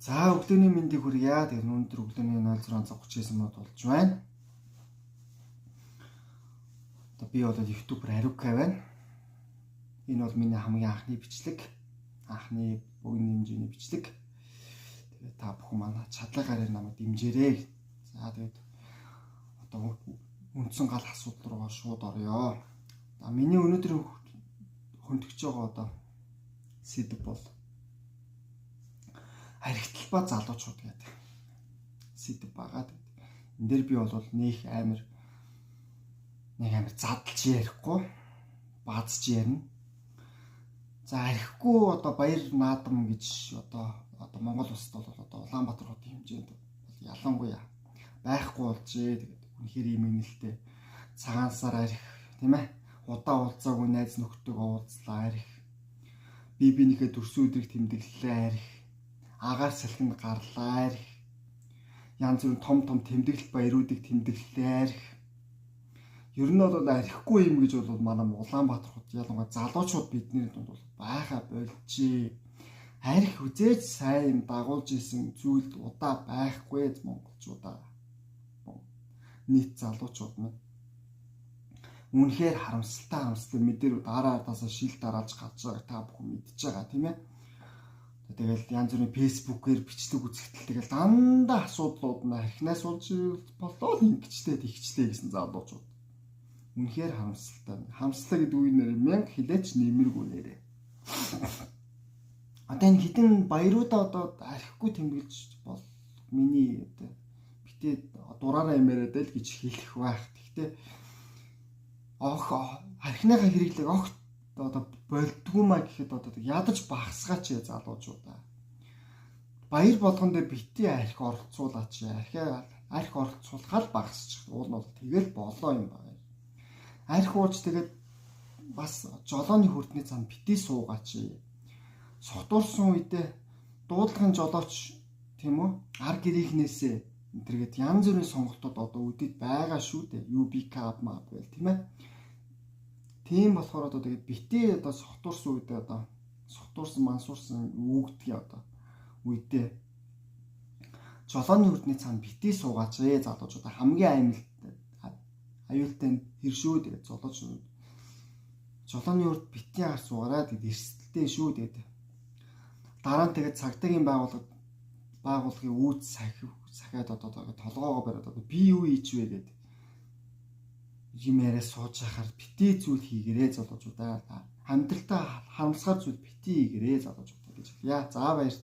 За өглөөний мэндийг хүргье. Тэгээд өнөөдөр өглөөний 06:39 минут болж байна. Одоо би бол YouTube Арука байна. Энэ бол миний хамгийн анхны бичлэг. Анхны богино хэмжээний бичлэг. Тэгээд та бүхэн манай чадлагаараа намайг дэмжээрэй. За тэгээд одоо үндсэн гал асуудал руугаа шууд орё. Миний өнөөдөр хөндөгч байгаа одоо сэдв бол харигдл ба залуучууд гэдэг сэдв байгаа. Энд дээр би бол нэг амар задлж ярихгүй, баазж ярина. За харихгүй одоо баяр наадам гэж одоо Монгол улсад бол одоо Улаанбаатар хотын хэмжээнд ялангуяа байхгүй болжээ. Тэгээд үнэхээр ийм нэлтэй цагаан сар арих тийм ээ. Удаа уулзаагүй найз нөхдөйгөө уулзлаа арих. Бибинийхээ төрсөн өдрийг тэмдэглэлээ арих. Агаар салхинд гарлаа арих. Янз бүрийн том тэмдэглэл баяруудыг тэмдэглэлээ арих. Ер нь бол арихгүй юм гэж бол манай Улаанбаатар хот ялангуяа залуучууд бидний дунд бол байха болжээ. Арих үзээж сайн дагуулж исэн зүйл удаа байхгүй монголчуудаа. Нийт залуучууд нь үнэхээр харамсалтай мэдэр дараа араасаа шил дараалж гарч байгааг та бүхэн мэдж байгаа тийм ээ. Тэгэл янз бүрийн фэйсбүүкээр бичлэг үзэхдээ тэгэл дандаа асуудлууд нь архинаас болж болоо ингэжтэй тэгчтэй гэсэн залуучууд. Үнэхээр харамсалтай. Харамсалтай гэдэг үе нэр мянга хилээч нэмэргүй нэрээ. Одоо энэ хідэн баяруудаа одоо архихгүй тэмдэглэж бол миний одоо битээ дураараа ямаарай дэл гэж хэлэх байх. Гэхдээ архиныхаа хэрэглэг огт одоо болдгүй маа гэхэд одоо ядаж багсгаач залуучуудаа. Баяр болгон дээр битээ архи оролцуулаач. Архи оролцуулахад багасчих. Уул нь бол тэгэл болоо юм байна. Архи ууж тэгээд бас жолооны хүртний цаанд битээ суугаач. Содурсан үедээ дуудлагын жолооч тийм үү? Ар гэрийнхнээсээ энтергээд янз бүрийн сонголтууд одоо үдэд байгаа шүү дээ. UB Cup маа байл тийм ээ. Тийм болохоор одоо тэгээд битээ одоо сохтуурсан үедээ одоо сохтуурсан мансуурсан үүгдгийг одоо үедээ жолооны хүртний цаанд битээ суугаач залуучуудаа хамгийн аюултай хэршүү тэгээд жолооны хүрт битээ хар суугаараа тэгээд эрсдэлтэй шүү тэгээд дараа нь тэгээд цагдаагийн байгууллагын үүс сахиад одоо толгоогоо бариад одоо би юу хийчихвэ гэдэг юм яриа сууж хахаар битээ зүйл хийгэрээ залуучуудаа хамтралтай харамсгаар зүйл битээ хийгэрээ залуучуудаа гэж. За баяр